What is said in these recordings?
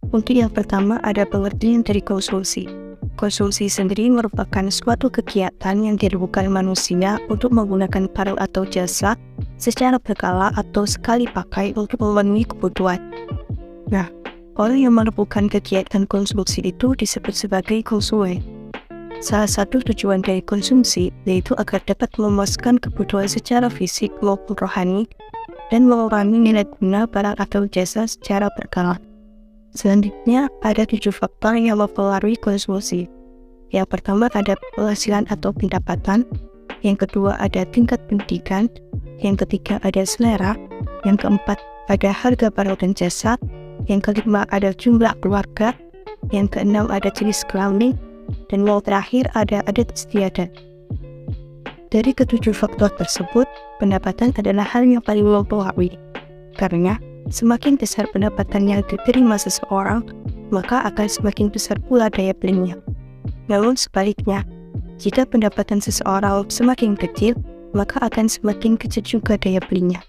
Untuk yang pertama ada pengertian dari konsumsi. Konsumsi sendiri merupakan suatu kegiatan yang dilakukan manusia untuk menggunakan barang atau jasa secara berkala atau sekali pakai untuk memenuhi kebutuhan. Nah, orang yang melakukan kegiatan konsumsi itu disebut sebagai konsumen. Salah satu tujuan dari konsumsi yaitu agar dapat memuaskan kebutuhan secara fisik maupun rohani dan mengurangi nilai guna barang atau jasa secara berkala. Selanjutnya, ada 7 faktor yang mempengaruhi konsumsi. Yang pertama ada penghasilan atau pendapatan, yang kedua ada tingkat pendidikan, yang ketiga ada selera, yang keempat ada harga barang dan jasa, yang kelima ada jumlah keluarga, yang keenam ada jenis kelamin, dan yang terakhir ada adat istiadat. Dari ketujuh faktor tersebut, pendapatan adalah hal yang paling mempengaruhi, karena semakin besar pendapatan yang diterima seseorang, maka akan semakin besar pula daya belinya. Namun sebaliknya, jika pendapatan seseorang semakin kecil, maka akan semakin kecil juga daya belinya.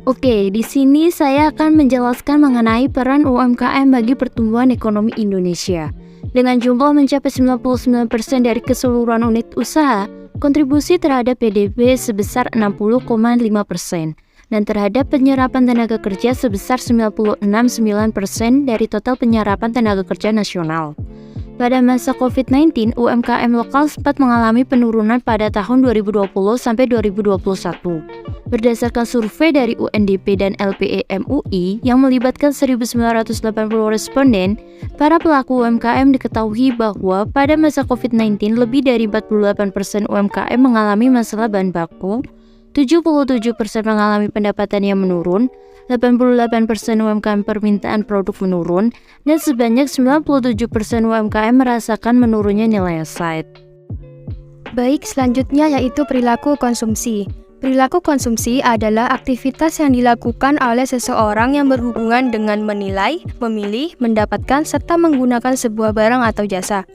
Oke, di sini saya akan menjelaskan mengenai peran UMKM bagi pertumbuhan ekonomi Indonesia. Dengan jumlah mencapai 99% dari keseluruhan unit usaha, kontribusi terhadap PDB sebesar 60,5%. Dan terhadap penyerapan tenaga kerja sebesar 96,9% dari total penyerapan tenaga kerja nasional. Pada masa COVID-19, UMKM lokal sempat mengalami penurunan pada tahun 2020 sampai 2021. Berdasarkan survei dari UNDP dan LPE MUI yang melibatkan 1.980 responden, para pelaku UMKM diketahui bahwa pada masa COVID-19 lebih dari 48% UMKM mengalami masalah bahan baku, 77% mengalami pendapatan yang menurun, 88% UMKM permintaan produk menurun, dan sebanyak 97% UMKM merasakan menurunnya nilai site. Baik, selanjutnya yaitu perilaku konsumsi. Perilaku konsumsi adalah aktivitas yang dilakukan oleh seseorang yang berhubungan dengan menilai, memilih, mendapatkan, serta menggunakan sebuah barang atau jasa.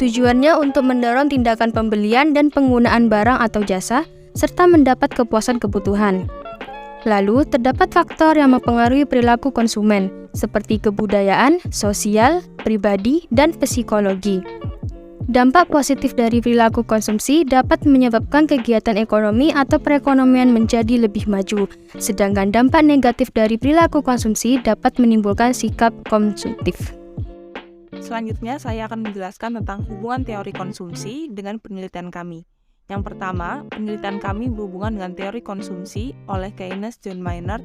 Tujuannya untuk mendorong tindakan pembelian dan penggunaan barang atau jasa, serta mendapat kepuasan kebutuhan. Lalu, terdapat faktor yang mempengaruhi perilaku konsumen, seperti kebudayaan, sosial, pribadi, dan psikologi. Dampak positif dari perilaku konsumsi dapat menyebabkan kegiatan ekonomi atau perekonomian menjadi lebih maju, sedangkan dampak negatif dari perilaku konsumsi dapat menimbulkan sikap konsumtif. Selanjutnya, saya akan menjelaskan tentang hubungan teori konsumsi dengan penelitian kami. Yang pertama, penelitian kami berhubungan dengan teori konsumsi oleh Keynes John Maynard,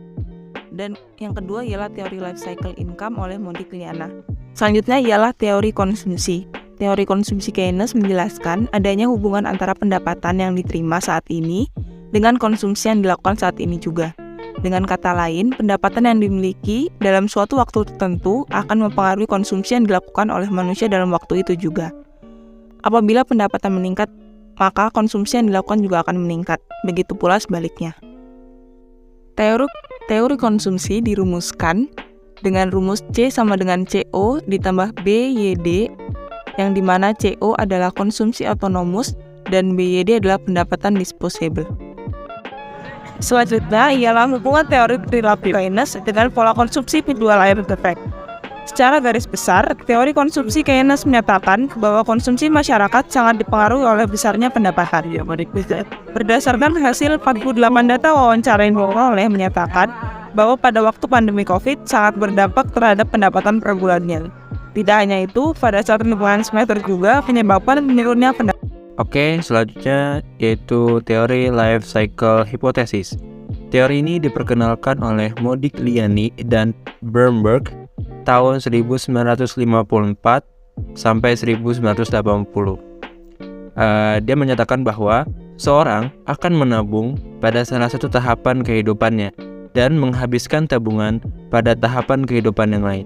dan yang kedua ialah teori life cycle income oleh Modigliani. Selanjutnya ialah teori konsumsi. Teori konsumsi Keynes menjelaskan adanya hubungan antara pendapatan yang diterima saat ini dengan konsumsi yang dilakukan saat ini juga. Dengan kata lain, pendapatan yang dimiliki dalam suatu waktu tertentu akan mempengaruhi konsumsi yang dilakukan oleh manusia dalam waktu itu juga. Apabila pendapatan meningkat, maka konsumsi yang dilakukan juga akan meningkat. Begitu pula sebaliknya. Teori konsumsi dirumuskan dengan rumus C sama dengan CO ditambah BYD, yang dimana CO adalah konsumsi autonomous dan BYD adalah pendapatan disposable. Selanjutnya ialah hubungan teori perilaku Keynes dengan pola konsumsi penjual air effect. Secara garis besar, teori konsumsi Keynes menyatakan bahwa konsumsi masyarakat sangat dipengaruhi oleh besarnya pendapatan. Berdasarkan hasil 48 data wawancara yang diperoleh menyatakan bahwa pada waktu pandemi COVID sangat berdampak terhadap pendapatan per bulannya. Tidak hanya itu, pada saat lingkungan semester juga menyebabkan menurunnya pendapatan. Oke, selanjutnya yaitu teori life cycle hypothesis. Teori ini diperkenalkan oleh Modigliani dan Bernberg tahun 1954 sampai 1980. Dia menyatakan bahwa seorang akan menabung pada salah satu tahapan kehidupannya dan menghabiskan tabungan pada tahapan kehidupan yang lain.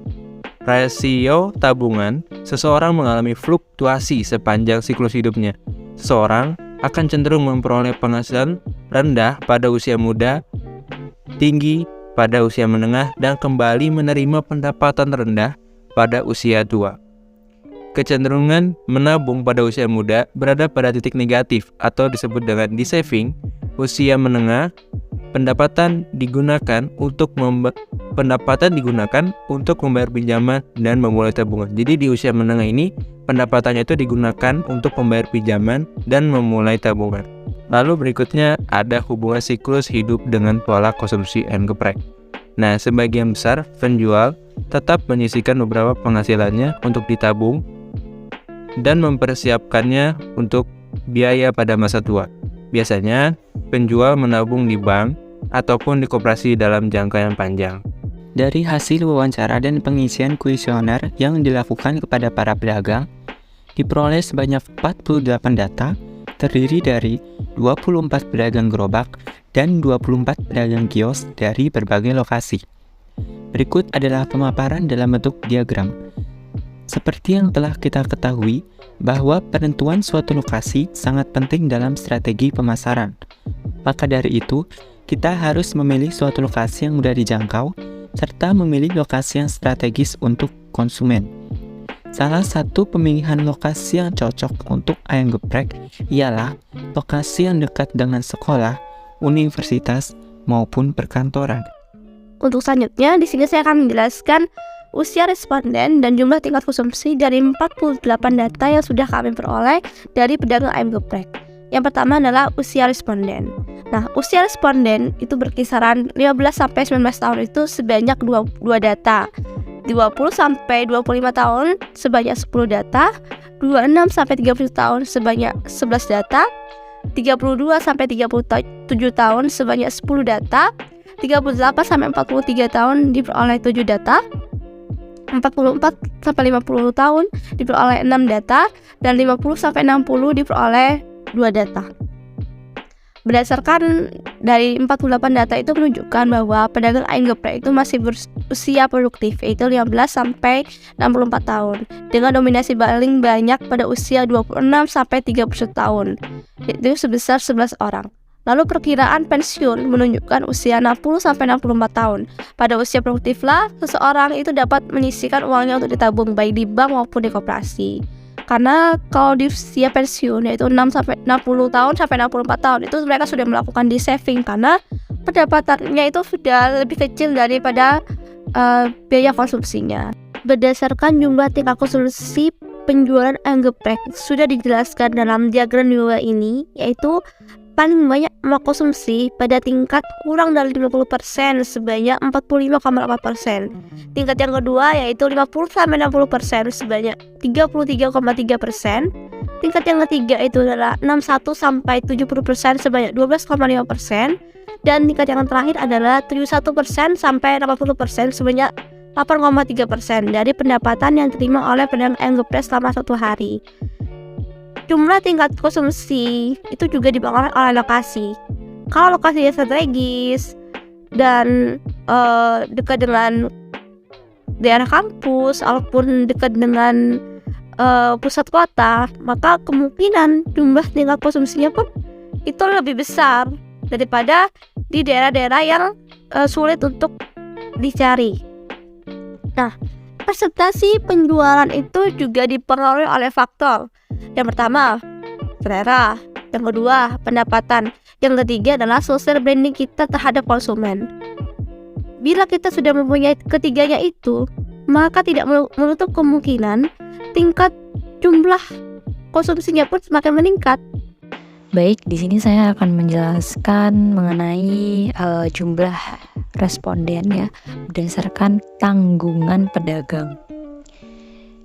rasio tabungan, seseorang mengalami fluktuasi sepanjang siklus hidupnya. Seseorang akan cenderung memperoleh penghasilan rendah pada usia muda, tinggi pada usia menengah, dan kembali menerima pendapatan rendah pada usia tua. Kecenderungan menabung pada usia muda berada pada titik negatif atau disebut dengan de-saving. Usia menengah, pendapatan digunakan untuk membayar pinjaman dan memulai tabungan. Jadi di usia menengah ini pendapatannya itu digunakan untuk membayar pinjaman dan memulai tabungan. Lalu berikutnya ada hubungan siklus hidup dengan pola konsumsi ayam geprek. Nah, sebagian besar penjual tetap menyisihkan beberapa penghasilannya untuk ditabung dan mempersiapkannya untuk biaya pada masa tua. Biasanya penjual menabung di bank ataupun di koperasi dalam jangka yang panjang. Dari hasil wawancara dan pengisian kuesioner yang dilakukan kepada para pedagang, diperoleh sebanyak 48 data terdiri dari 24 pedagang gerobak dan 24 pedagang kios dari berbagai lokasi. Berikut adalah pemaparan dalam bentuk diagram. Seperti yang telah kita ketahui, bahwa penentuan suatu lokasi sangat penting dalam strategi pemasaran. Maka dari itu, kita harus memilih suatu lokasi yang mudah dijangkau, serta memilih lokasi yang strategis untuk konsumen. Salah satu pemilihan lokasi yang cocok untuk ayam geprek ialah lokasi yang dekat dengan sekolah, universitas, maupun perkantoran. Untuk selanjutnya, di sini saya akan menjelaskan usia responden dan jumlah tingkat konsumsi dari 48 data yang sudah kami peroleh dari pedagang ayam geprek. Yang pertama adalah usia responden. Nah, usia responden itu berkisaran 15-19 tahun itu sebanyak 2 data. 20-25 tahun sebanyak 10 data, 26-30 tahun sebanyak 11 data, 32-37 tahun sebanyak 10 data, 38-43 tahun diperoleh 7 data, 44-50 tahun diperoleh 6 data, dan 50-60 diperoleh 2 data. Berdasarkan dari 48 data itu menunjukkan bahwa pedagang ayam geprek itu masih berusia produktif, yaitu 15-64 tahun, dengan dominasi paling banyak pada usia 26-30 tahun, yaitu sebesar 11 orang. Lalu perkiraan pensiun menunjukkan usia 60-64 tahun. Pada usia produktiflah seseorang itu dapat menyisihkan uangnya untuk ditabung baik di bank maupun di koperasi. Karena kalau di usia pensiun yaitu 60 tahun sampai 64 tahun itu mereka sudah melakukan de-saving karena pendapatannya itu sudah lebih kecil daripada biaya konsumsinya. Berdasarkan jumlah tingkat konsumsi penjualan ayam geprek sudah dijelaskan dalam diagram di bawah ini, yaitu paling banyak mengkonsumsi pada tingkat kurang dari 50% sebanyak 45,8%. Tingkat yang kedua yaitu 50-60% sebanyak 33,3%. Tingkat yang ketiga itu adalah 61-70% sebanyak 12,5%. Dan tingkat yang terakhir adalah 71% sampai 80% sebanyak 8,3% dari pendapatan yang diterima oleh pedagang ayam geprek selama 1 hari. Jumlah tingkat konsumsi itu juga dipengaruhi oleh lokasi. Kalau lokasinya strategis dan dekat dengan daerah kampus ataupun dekat dengan pusat kota, maka kemungkinan jumlah tingkat konsumsinya pun itu lebih besar daripada di daerah-daerah yang sulit untuk dicari. Nah, presentasi penjualan itu juga dipengaruhi oleh faktor. Yang pertama, selera. Yang kedua, pendapatan. Yang ketiga adalah social branding kita terhadap konsumen. Bila kita sudah mempunyai ketiganya itu, maka tidak menutup kemungkinan tingkat jumlah konsumsinya pun semakin meningkat. Baik, di sini saya akan menjelaskan mengenai jumlah responden ya, berdasarkan tanggungan pedagang.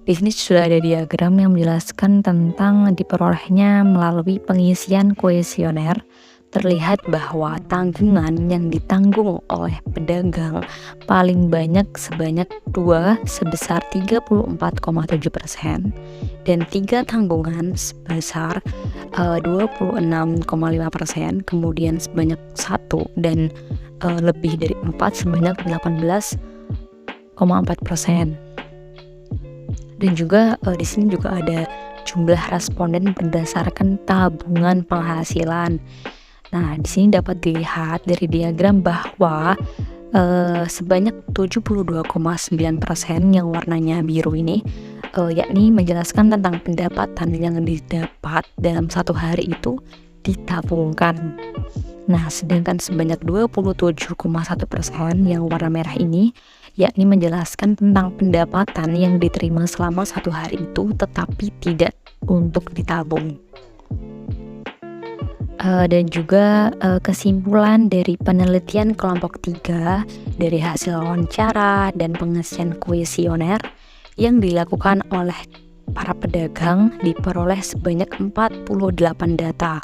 Di sini sudah ada diagram yang menjelaskan tentang diperolehnya melalui pengisian kuesioner. Terlihat bahwa tanggungan yang ditanggung oleh pedagang paling banyak sebanyak 2 sebesar 34,7% dan 3 tanggungan sebesar 26,5%, kemudian sebanyak 1 dan lebih dari 4 sebanyak 18,4%. Dan juga di sini juga ada jumlah responden berdasarkan tabungan penghasilan. Nah, di sini dapat dilihat dari diagram bahwa sebanyak 72,9% yang warnanya biru ini yakni menjelaskan tentang pendapatan yang didapat dalam satu hari itu ditabungkan. Nah, sedangkan sebanyak 27,1% yang warna merah ini yakni menjelaskan tentang pendapatan yang diterima selama satu hari itu tetapi tidak untuk ditabung. Dan juga kesimpulan dari penelitian kelompok 3 dari hasil wawancara dan pengisian kuesioner yang dilakukan oleh para pedagang diperoleh sebanyak 48 data.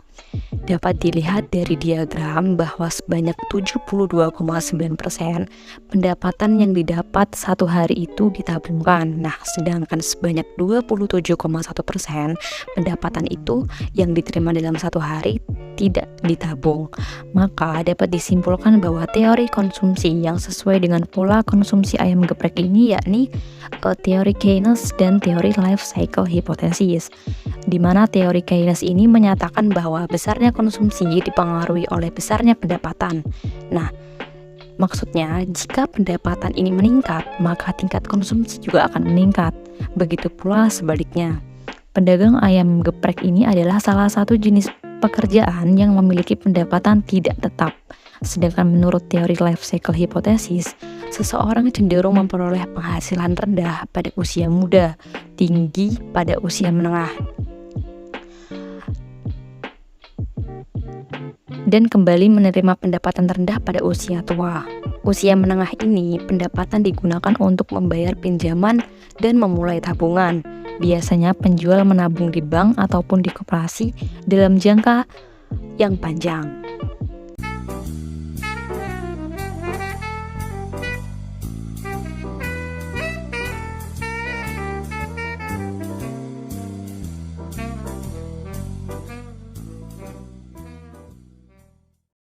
Dapat dilihat dari diagram bahwa sebanyak 72,9% pendapatan yang didapat satu hari itu ditabungkan. Nah, sedangkan sebanyak 27,1% pendapatan itu yang diterima dalam satu hari tidak ditabung. Maka dapat disimpulkan bahwa teori konsumsi yang sesuai dengan pola konsumsi ayam geprek ini yakni teori Keynes dan teori life cycle hypothesis, di mana teori Keynes ini menyatakan bahwa besarnya konsumsi dipengaruhi oleh besarnya pendapatan. Nah, maksudnya jika pendapatan ini meningkat, maka tingkat konsumsi juga akan meningkat. Begitu pula sebaliknya. Pedagang ayam geprek ini adalah salah satu jenis pekerjaan yang memiliki pendapatan tidak tetap. Sedangkan menurut teori life cycle hypothesis, seseorang cenderung memperoleh penghasilan rendah pada usia muda, tinggi pada usia menengah, dan kembali menerima pendapatan rendah pada usia tua. Usia menengah ini pendapatan digunakan untuk membayar pinjaman dan memulai tabungan. Biasanya penjual menabung di bank ataupun di koperasi dalam jangka yang panjang.